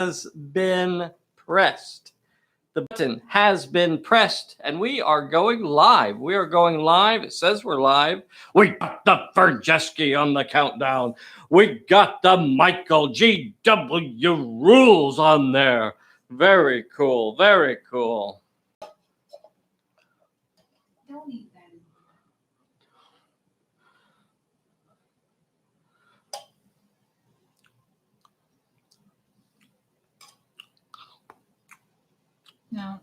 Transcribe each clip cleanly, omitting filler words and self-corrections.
has been pressed. The button has been pressed, and we are going live. We are going live. It says we're live. We got the Verjeski on the countdown. We got the Michael G.W. rules on there. Very cool. Very cool. Don't eat that. No.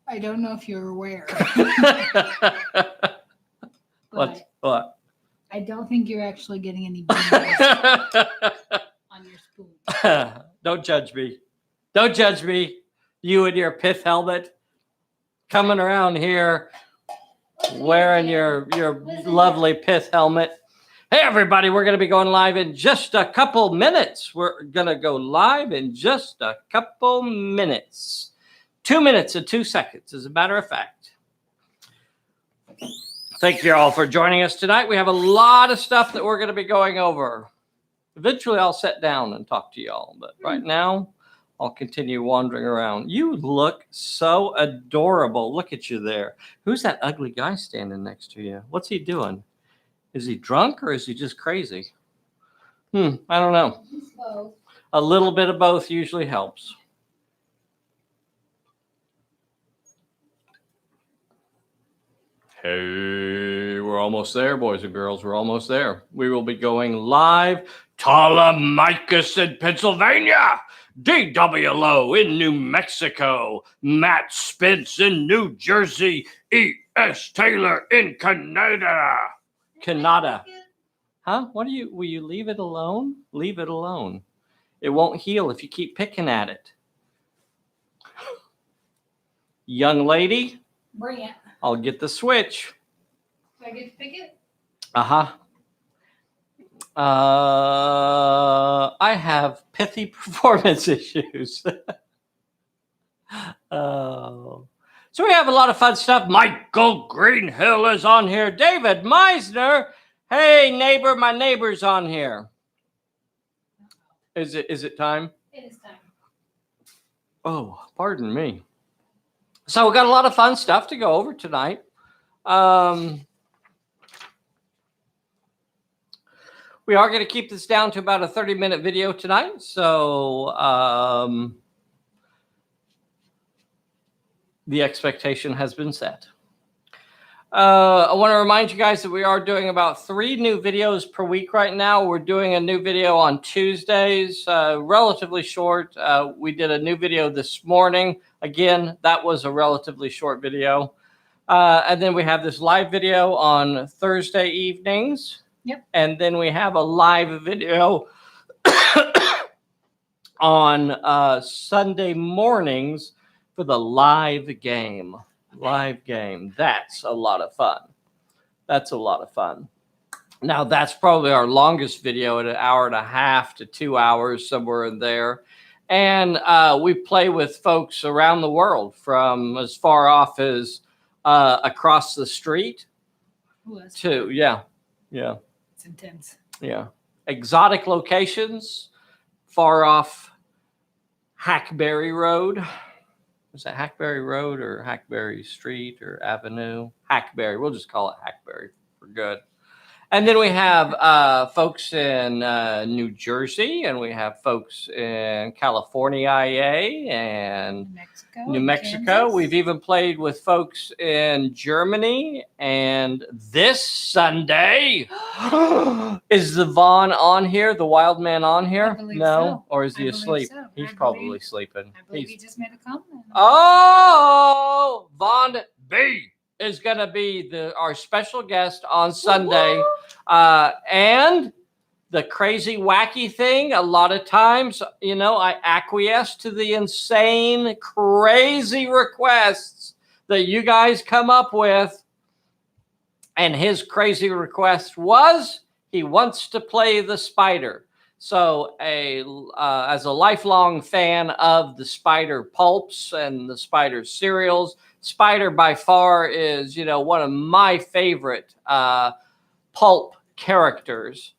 I don't know if you're aware. What? I don't think you're actually getting any beans on your spoon. Don't judge me. Don't judge me. You and your pith helmet coming around here wearing your lovely pith helmet. Hey, everybody, we're going to be going live in just a couple minutes. We're going to go live in just a couple minutes. 2 minutes and 2 seconds, as a matter of fact. Thank you all for joining us tonight. We have a lot of stuff that we're going to be going over. Eventually, I'll sit down and talk to y'all. But right now, I'll continue wandering around. You look so adorable. Look at you there. Who's that ugly guy standing next to you? What's he doing? Is he drunk or is he just crazy? I don't know. Both. A little bit of both usually helps. Hey, we're almost there, boys and girls. We're almost there. We will be going live. Telemachus in Pennsylvania. D.W. Lowe in New Mexico. Matt Spence in New Jersey. E.S. Taylor in Canada. Canada. Huh? What do you, will you leave it alone? Leave it alone. It won't heal if you keep picking at it. Young lady. Bring it. I'll get the switch. Do I get to pick it? I have pithy performance issues. Oh. So we have a lot of fun stuff. Michael Greenhill is on here. David Meisner. Hey, neighbor, my neighbor's on here. Is it time? It is time. Oh, pardon me. So we got a lot of fun stuff to go over tonight. We are going to keep this down to about a 30-minute video tonight. So the expectation has been set. I want to remind you guys that we are doing about 3 new videos per week right now. We're doing a new video on Tuesdays, relatively short. We did a new video this morning. Again, that was a relatively short video. And then we have this live video on Thursday evenings. Yep. And then we have a live video on Sunday mornings for the live game. Live game. That's a lot of fun. That's a lot of fun. Now, that's probably our longest video at 1.5 hours to 2 hours, somewhere in there. And we play with folks around the world, from as far off as across the street to, yeah. It's intense. Yeah. Exotic locations, far off Hackberry Road. Is that Hackberry Road or Hackberry Street or Avenue? Hackberry. We'll just call it Hackberry for good. And then we have folks in New Jersey, and we have folks in California, IA, and New Mexico. Kansas. We've even played with folks in Germany. And this Sunday, is the Vaughn on here, the wild man on here? I believe No? so. Or is he I believe asleep? so. He's I probably believe- sleeping. I believe he just made a comment. Oh, Vaughn B is going to be our special guest on Sunday. And the crazy, wacky thing, a lot of times, I acquiesce to the insane, crazy requests that you guys come up with. And his crazy request was he wants to play the Spider. So as a lifelong fan of the Spider pulps and the Spider cereals, Spider by far is, one of my favorite pulp characters.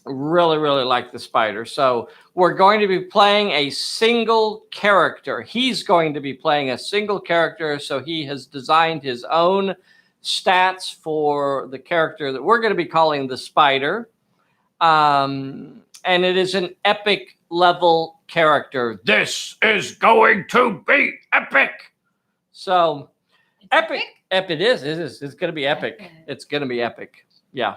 Really, really like the spider. So we're going to be playing a single character. He's going to be playing a single character. So he has designed his own stats for the character that we're going to be calling the spider. And it is an epic level character. This is going to be epic. So epic. It is. It's going to be epic. It's going to be epic. Yeah.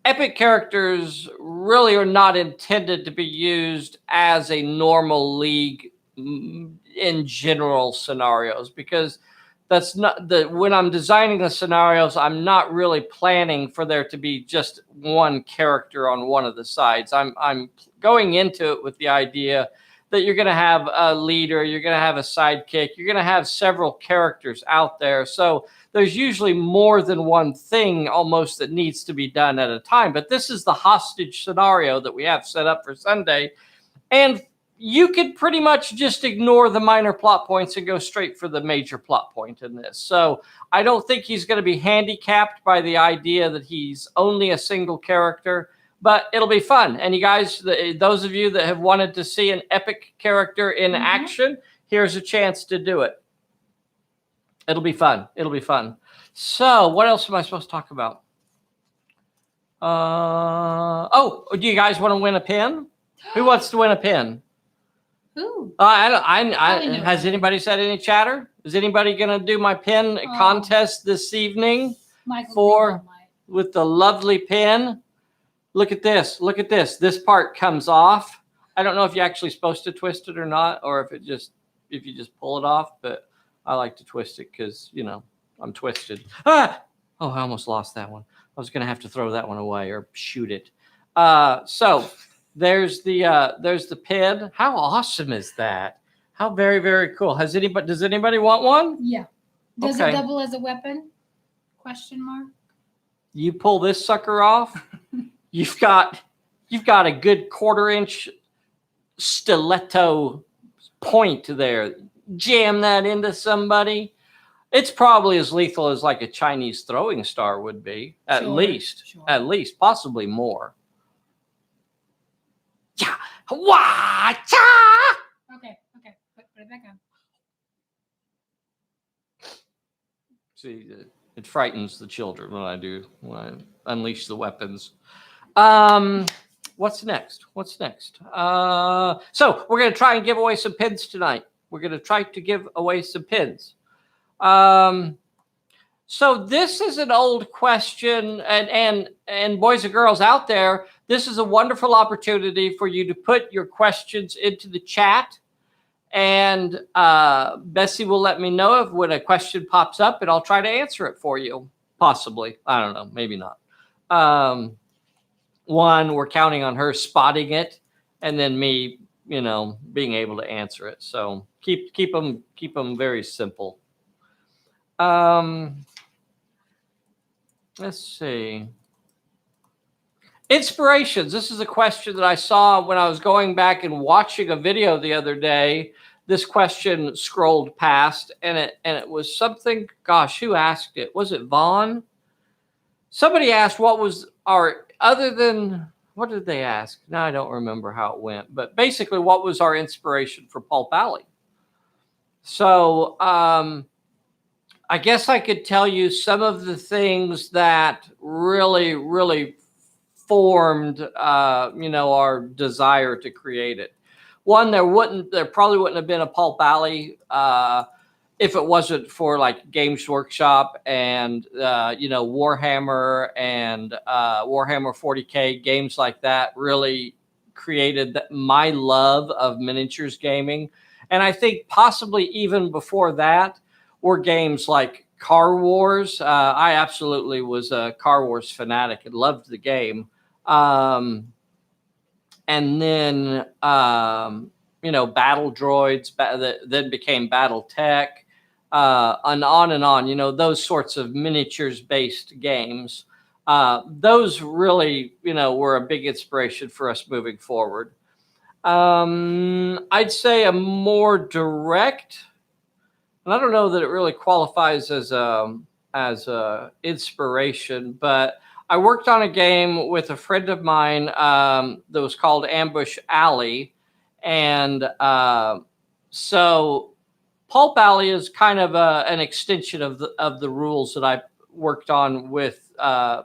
Epic characters really are not intended to be used as a normal league in general scenarios, because that's not when I'm designing the scenarios, I'm not really planning for there to be just one character on one of the sides. I'm going into it with the idea that you're going to have a leader, you're going to have a sidekick, you're going to have several characters out there. So there's usually more than one thing almost that needs to be done at a time. But this is the hostage scenario that we have set up for Sunday. And you could pretty much just ignore the minor plot points and go straight for the major plot point in this. So I don't think he's going to be handicapped by the idea that he's only a single character, but it'll be fun. And you guys, those of you that have wanted to see an epic character in action, here's a chance to do it. It'll be fun. It'll be fun. So what else am I supposed to talk about? Do you guys want to win a pin? Who wants to win a pin? Who? Has anybody said any chatter? Is anybody going to do my pin contest this evening? Michael with the lovely pin? Look at this. Look at this. This part comes off. I don't know if you're actually supposed to twist it or not, or if you just pull it off, but I like to twist it because, you know, I'm twisted. Ah! Oh, I almost lost that one. I was going to have to throw that one away or shoot it. So there's the pin. How awesome is that? How very, very cool. Does anybody want one? Yeah. Does it double as a weapon? Question mark. You pull this sucker off. You've got a good 1/4-inch stiletto point there. Jam that into somebody. It's probably as lethal as like a Chinese throwing star would be, at least, possibly more. Yeah. Okay. Put it back on. See, it frightens the children when I unleash the weapons. What's next? So we're going to try and give away some pins tonight. We're going to try to give away some pins. So this is an old question, and boys and girls out there, this is a wonderful opportunity for you to put your questions into the chat, and Bessy will let me know when a question pops up, and I'll try to answer it for you. Possibly. I don't know. Maybe not. One, we're counting on her spotting it, and then me, being able to answer it. So keep them very simple. Let's see. Inspirations. This is a question that I saw when I was going back and watching a video the other day. This question scrolled past, and it was something. Gosh, who asked it? Was it Vaughn? Somebody asked what was what did they ask? Now I don't remember how it went, but basically, what was our inspiration for Pulp Alley? So I guess I could tell you some of the things that really, really formed, our desire to create it. One, there probably wouldn't have been a Pulp Alley if it wasn't for like Games Workshop and Warhammer and Warhammer 40K, games like that really created my love of miniatures gaming. And I think possibly even before that were games like Car Wars. I absolutely was a Car Wars fanatic and loved the game. And then, Battle Droids that then became Battle Tech, and on, those sorts of miniatures-based games. Those really, were a big inspiration for us moving forward. I'd say a more direct, and I don't know that it really qualifies as a inspiration, but I worked on a game with a friend of mine that was called Ambush Alley. And so Pulp Alley is kind of an extension of the rules that I worked on with my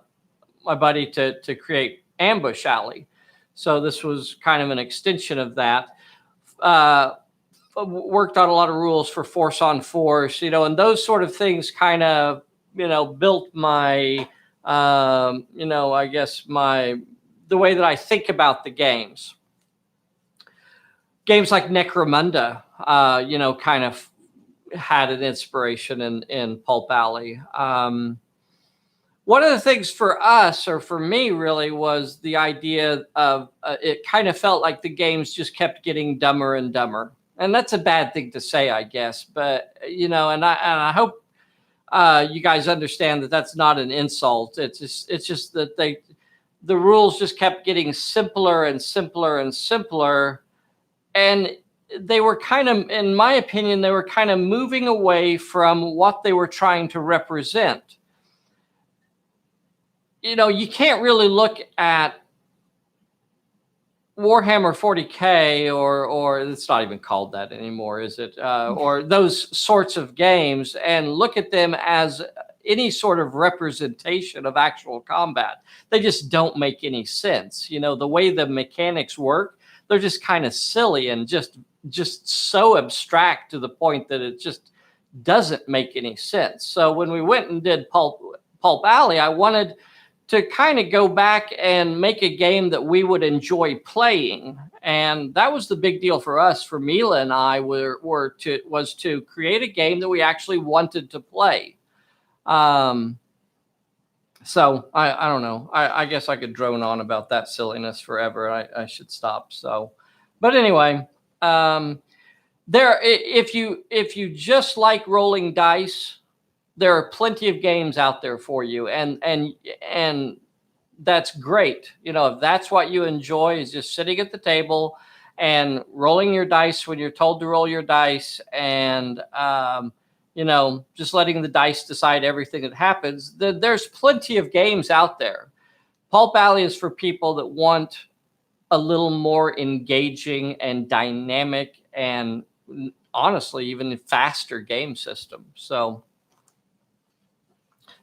buddy to create Ambush Alley. So this was kind of an extension of that. Worked on a lot of rules for Force on Force, and those sort of things kind of, built my, I guess the way that I think about the games. Games like Necromunda, kind of had an inspiration in Pulp Alley. One of the things for us, or for me really, was the idea of it kind of felt like the games just kept getting dumber and dumber. And that's a bad thing to say, I guess. But, and I hope you guys understand that that's not an insult. It's just that the rules just kept getting simpler and simpler and simpler. And they were kind of, in my opinion, they were kind of moving away from what they were trying to represent. You can't really look at Warhammer 40K or it's not even called that anymore, is it? Or those sorts of games and look at them as any sort of representation of actual combat. They just don't make any sense. The way the mechanics work, they're just kind of silly and just so abstract to the point that it just doesn't make any sense. So when we went and did Pulp Alley, I wanted to kind of go back and make a game that we would enjoy playing. And that was the big deal for us, for Mila and I, was to create a game that we actually wanted to play. So I don't know. I guess I could drone on about that silliness forever. I should stop. So, but anyway, if you just like rolling dice, there are plenty of games out there for you, and that's great. If that's what you enjoy, is just sitting at the table and rolling your dice when you're told to roll your dice, and just letting the dice decide everything that happens. There's plenty of games out there. Pulp Alley is for people that want a little more engaging and dynamic and honestly even faster game system. So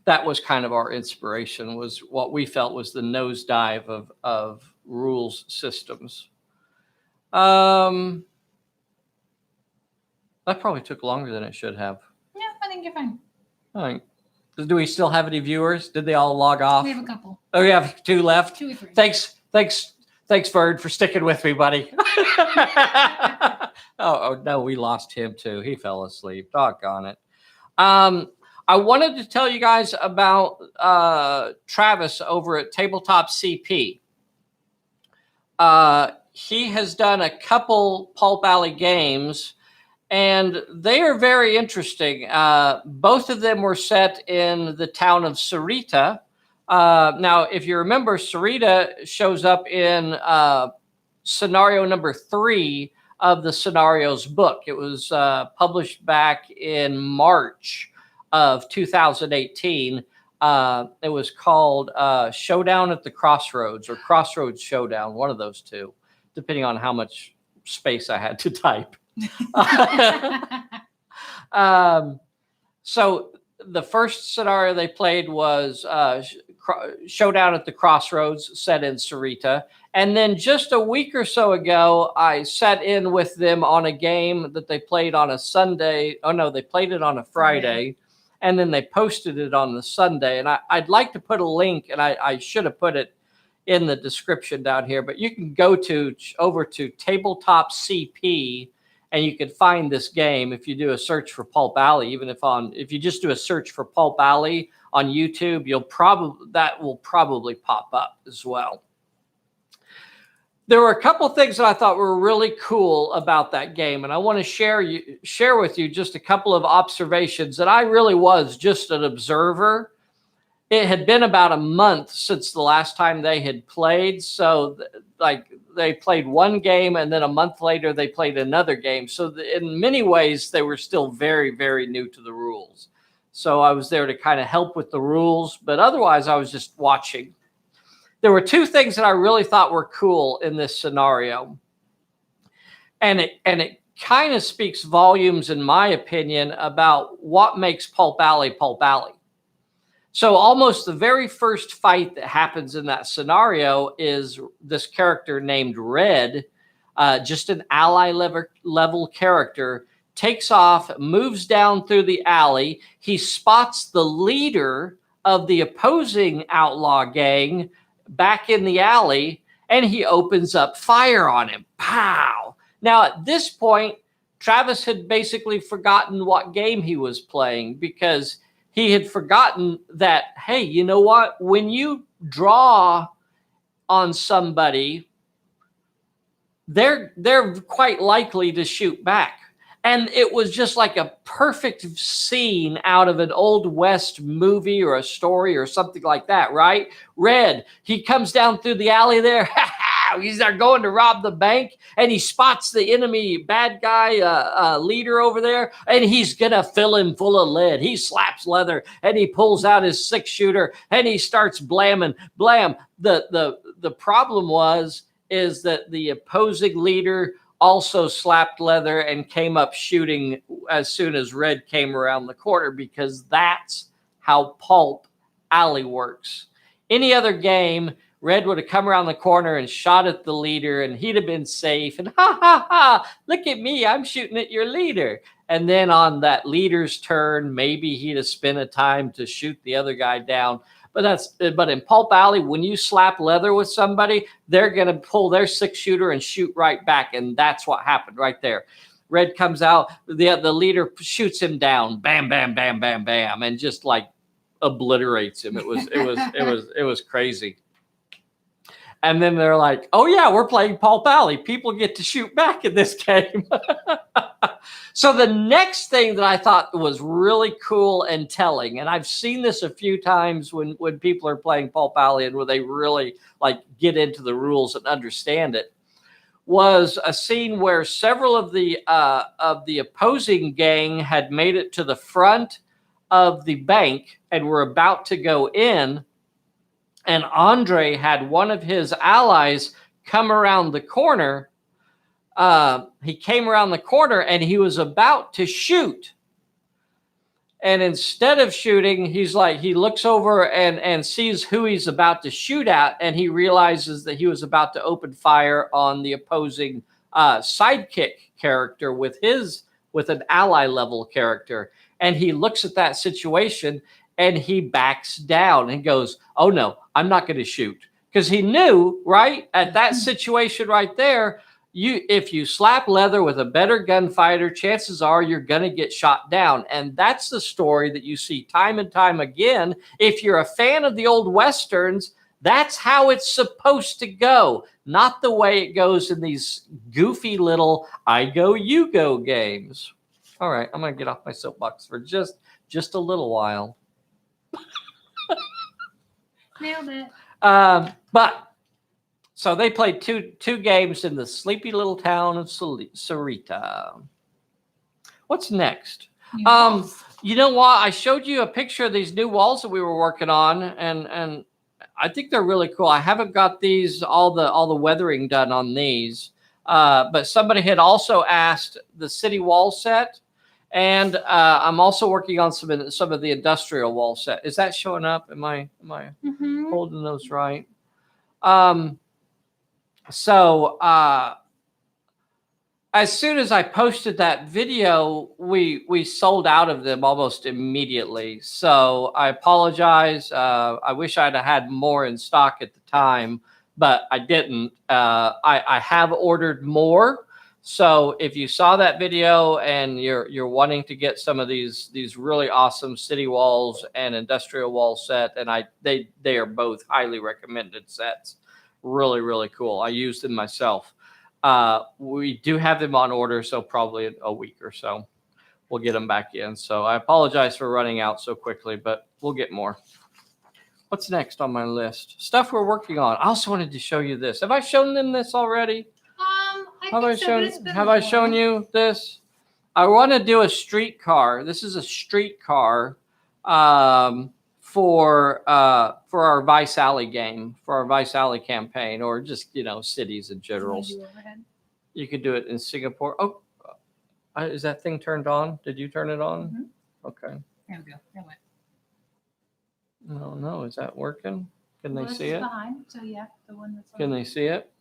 that was kind of our inspiration, was what we felt was the nosedive of rules systems. That probably took longer than it should have. Yeah, I think you're fine. All right. Do we still have any viewers? Did they all log off? We have a couple. Oh, we have 2 left? 2 or 3. Thanks, Bird, for sticking with me, buddy. oh, no, we lost him too. He fell asleep. Doggone it. I wanted to tell you guys about Travis over at Tabletop CP. He has done a couple Pulp Alley games, and they are very interesting. Both of them were set in the town of Sarita. Now, if you remember, Sarita shows up in scenario number 3 of the Scenarios book. It was published back in March of 2018. It was called Showdown at the Crossroads, or Crossroads Showdown, one of those two, depending on how much space I had to type. So the first scenario they played was Showdown at the Crossroads, set in Sarita. And then just a week or so ago, I sat in with them on a game that they played on a Sunday. Oh, no, they played it on a Friday. And then they posted it on the Sunday. And I'd like to put a link, and I should have put it in the description down here. But you can go over to Tabletop CP, and you can find this game if you do a search for Pulp Alley. Even if you just do a search for Pulp Alley on YouTube, that will probably pop up as well. There were a couple things that I thought were really cool about that game, and I want to share with you just a couple of observations that I really was just an observer. It had been about a month since the last time they had played, so they played one game, and then a month later they played another game. So in many ways, they were still very, very new to the rules. So I was there to kind of help with the rules, but otherwise I was just watching. There were two things that I really thought were cool in this scenario. And it kind of speaks volumes, in my opinion, about what makes Pulp Alley Pulp Alley. So almost the very first fight that happens in that scenario is this character named Red, just an ally level character, takes off, moves down through the alley. He spots the leader of the opposing outlaw gang back in the alley, and he opens up fire on him. Pow! Now, at this point, Travis had basically forgotten what game he was playing, because he had forgotten that, hey, you know what? When you draw on somebody, they're quite likely to shoot back. And it was just like a perfect scene out of an Old West movie or a story or something like that, right? Red, he comes down through the alley there. He's there going to rob the bank, and he spots the enemy bad guy leader over there, and he's going to fill him full of lead. He slaps leather, and he pulls out his 6-shooter, and he starts blamming. Blam. The problem is that the opposing leader also slapped leather and came up shooting as soon as Red came around the corner, because that's how Pulp Alley works. Any other game, Red would have come around the corner and shot at the leader, and he'd have been safe. And look at me, I'm shooting at your leader. And then on that leader's turn, maybe he'd have spent a time to shoot the other guy down. But in Pulp Alley, when you slap leather with somebody, they're going to pull their 6-shooter and shoot right back. And that's what happened right there. Red comes out, the leader shoots him down, bam, bam, bam, bam, bam, and just like obliterates him. It was crazy. And then they're like, oh yeah, we're playing Pulp Alley. People get to shoot back in this game. So the next thing that I thought was really cool and telling, and I've seen this a few times when people are playing Pulp Alley and where they really like get into the rules and understand it, was a scene where several of the opposing gang had made it to the front of the bank and were about to go in. And Andre had one of his allies come around the corner. He came around the corner and he was about to shoot. And instead of shooting, he looks over and sees who he's about to shoot at. And he realizes that he was about to open fire on the opposing sidekick character with an ally level character. And he looks at that situation and he backs down and goes, oh no, I'm not going to shoot. Because he knew, right, at that situation right there, if you slap leather with a better gunfighter, chances are you're going to get shot down. And that's the story that you see time and time again. If you're a fan of the old Westerns, that's how it's supposed to go. Not the way it goes in these goofy little I go, you go games. All right, I'm going to get off my soapbox for just a little while. Nailed it. But so they played two games in the sleepy little town of Sarita. What's next? You know what? I showed you a picture of these new walls that we were working on, and I think they're really cool. I haven't got all the weathering done on these, but somebody had also asked the city wall set. And I'm also working on some of the industrial wall set. Is that showing up? Am I holding those right? So as soon as I posted that video, we sold out of them almost immediately. So I apologize. I wish I'd have had more in stock at the time, but I didn't. I have ordered more. So if you saw that video and you're wanting to get some of these really awesome city walls and industrial wall set, and they are both highly recommended sets. Really, really cool. I used them myself. We do have them on order, so probably in a week or so we'll get them back in. So I apologize for running out so quickly, but we'll get more. What's next on my list? Stuff we're working on. I also wanted to show you this. Have I shown them this already? Have I shown you this? I want to do a streetcar. This is a streetcar for our Vice Alley game, for our Vice Alley campaign, or just cities in general. Do overhead? You could do it in Singapore. Oh, is that thing turned on? Did you turn it on? Mm-hmm. Okay. There we go. That went. No, is that working? Can they This see is it? behind, so yeah, the one that's. Can they see it?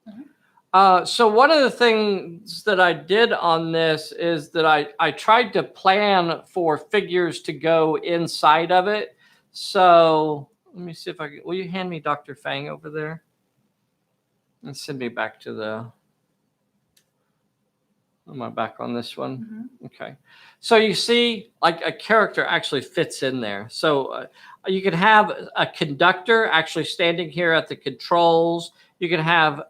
Mhm. So one of the things that I did on this is that I tried to plan for figures to go inside of it. So let me see if I can. Will you hand me Dr. Fang over there? And send me back to the. Am I back on this one? Mm-hmm. Okay. So you see, like a character actually fits in there. So you can have a conductor actually standing here at the controls. You can have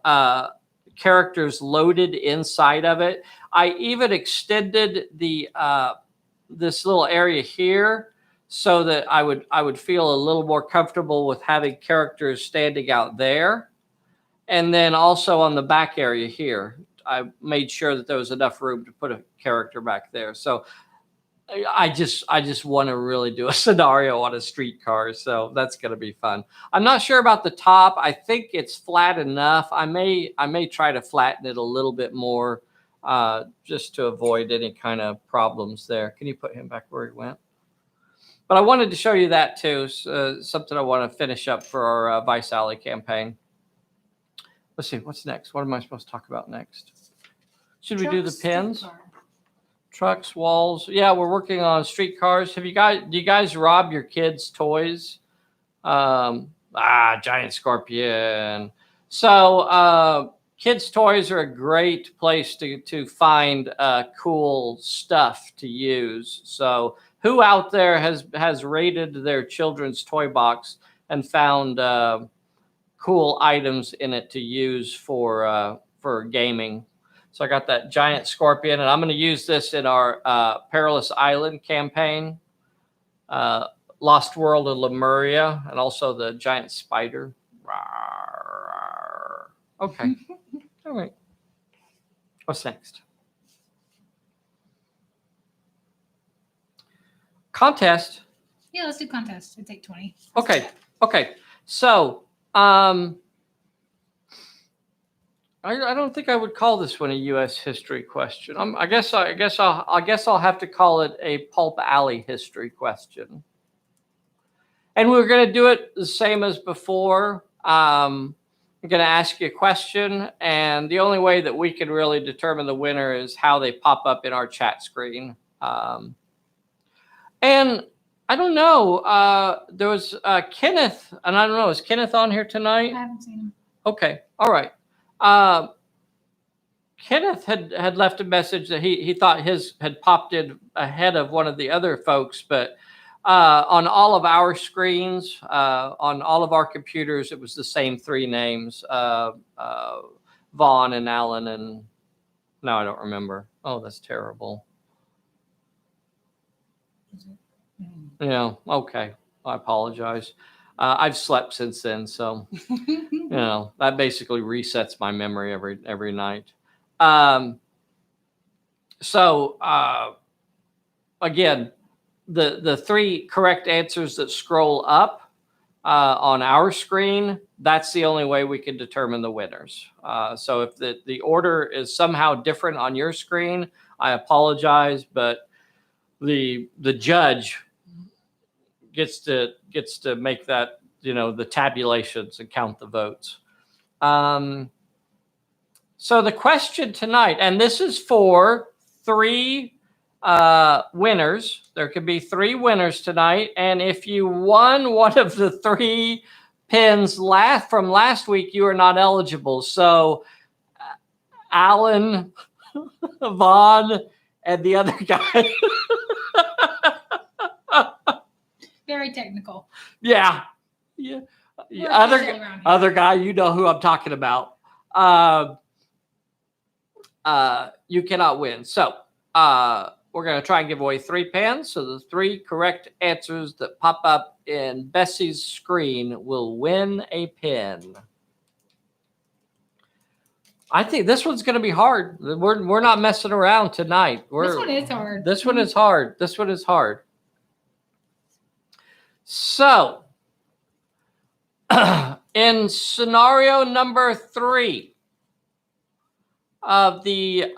characters loaded inside of it. I even extended the this little area here so that I would feel a little more comfortable with having characters standing out there. And then also on the back area here, I made sure that there was enough room to put a character back there. So I just want to really do a scenario on a streetcar. So that's going to be fun. I'm not sure about the top. I think it's flat enough. I may try to flatten it a little bit more just to avoid any kind of problems there. Can you put him back where he went? But I wanted to show you that too. Something I want to finish up for our Vice Alley campaign. Let's see, what's next? What am I supposed to talk about next? Should we do the pins? Trucks, walls. Yeah, we're working on streetcars. Do you guys rob your kids' toys? Giant scorpion. So kids' toys are a great place to find cool stuff to use. So who out there has raided their children's toy box and found cool items in it to use for gaming? So I got that giant scorpion, and I'm going to use this in our Perilous Island campaign, Lost World of Lemuria, and also the giant spider. Okay. All right. What's next? Contest. Yeah, let's do contest. I take 20. Okay. So, I don't think I would call this one a U.S. history question. I guess I'll have to call it a Pulp Alley history question. And we're going to do it the same as before. I'm going to ask you a question, and the only way that we can really determine the winner is how they pop up in our chat screen. And I don't know. There was Kenneth, and I don't know. Is Kenneth on here tonight? I haven't seen him. Okay. All right. Kenneth had left a message that he thought his had popped in ahead of one of the other folks, but on all of our screens, on all of our computers, it was the same three names, Vaughn and Alan, and no, I don't remember. Oh, that's terrible. Yeah. Okay. I apologize. I've slept since then, so that basically resets my memory every night. Again, the three correct answers that scroll up on our screen, that's the only way we can determine the winners. So if the order is somehow different on your screen, I apologize, but the judge gets to make that, the tabulations and count the votes. So the question tonight, and this is for three winners. There could be three winners tonight. And if you won one of the three pins from last week, you are not eligible. So Alan, Vaughn, and the other guy. Very technical. Yeah. Other guy, you know who I'm talking about. You cannot win. So we're going to try and give away 3 pins. So the 3 correct answers that pop up in Bessy's screen will win a pin. I think this one's going to be hard. We're not messing around tonight. This one is hard. This one is hard. So, in scenario number 3 of the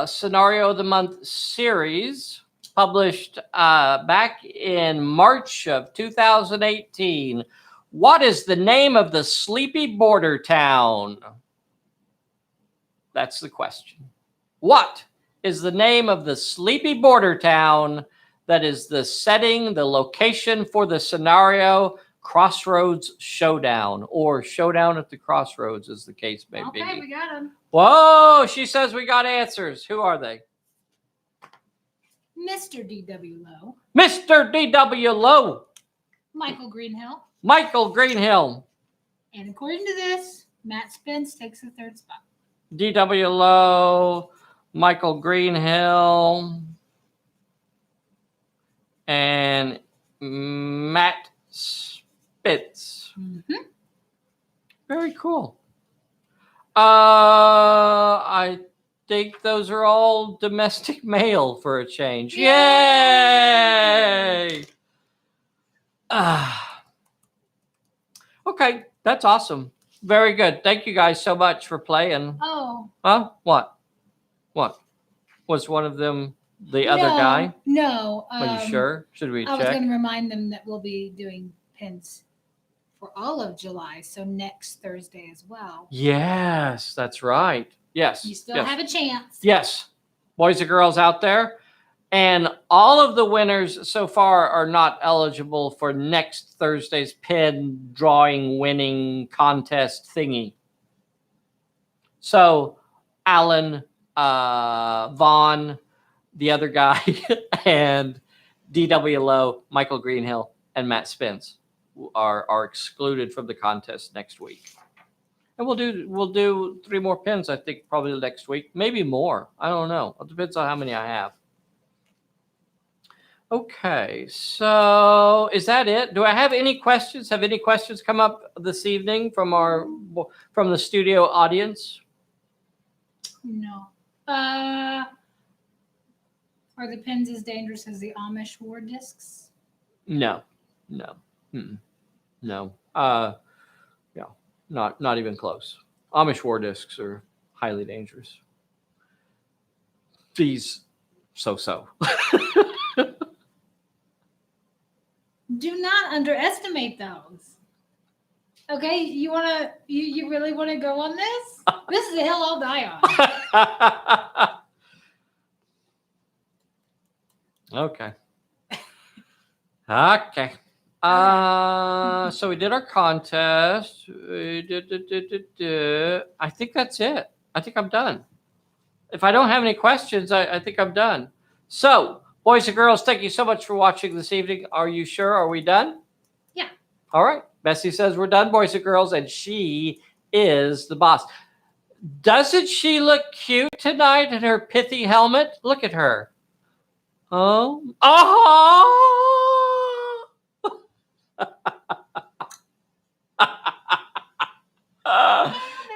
Scenario of the Month series, published back in March of 2018, what is the name of the sleepy border town? That's the question. What is the name of the sleepy border town that is the setting, the location for the scenario Crossroads Showdown, or Showdown at the Crossroads, as the case may be? Okay, we got him. Whoa, she says we got answers. Who are they? Mr. D.W. Lowe, Mr. D.W. Lowe, Michael Greenhill, Michael Greenhill, and according to this, Matt Spence takes the 3rd spot. D.W. Lowe, Michael Greenhill, and Matt Spitz. Mm-hmm. Very cool. I think those are all domestic mail for a change. Yay! Okay, that's awesome. Very good. Thank you guys so much for playing. Oh. Huh? What? What? Was one of them the other guy? No. Are you sure? Should we I was check? going to remind them that we'll be doing pins for all of July, so next Thursday as well. Yes, that's right. Yes. You still yes. have a chance. Yes. Boys and girls out there. And all of the winners so far are not eligible for next Thursday's pin drawing winning contest thingy. So Alan, Vaughn, the other guy, and D.W. Lowe, Michael Greenhill, and Matt Spence are excluded from the contest next week. And we'll do 3 more pins, I think, probably next week. Maybe more. I don't know. It depends on how many I have. Okay, so is that it? Do I have any questions? Have any questions come up this evening from the studio audience? No. Are the pins as dangerous as the Amish war discs? No. Mm-mm. No. Yeah, not even close. Amish war discs are highly dangerous. These, so. Do not underestimate those. Okay, you really want to go on this? This is a hill I'll die on. Okay. So we did our contest. I think that's it. I think I'm done. If I don't have any questions, I think I'm done. So, boys and girls, thank you so much for watching this evening. Are you sure? Are we done? Yeah. All right. Bessy says we're done, boys and girls, and she is the boss. Doesn't she look cute tonight in her pithy helmet? Look at her. Oh.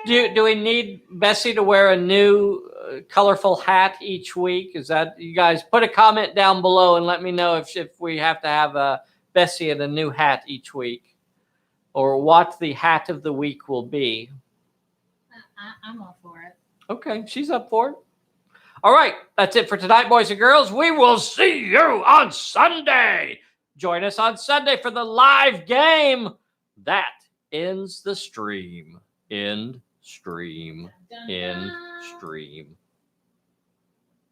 Do we need Bessy to wear a new colorful hat each week? Is that, you guys put a comment down below and let me know if we have to have Bessy in a new hat each week, or what the hat of the week will be. I'm all for it. Okay, she's up for it. All right, that's it for tonight, boys and girls. We will see you on Sunday. Join us on Sunday for the live game. That ends the stream. End stream. Dun, dun, End dun. stream.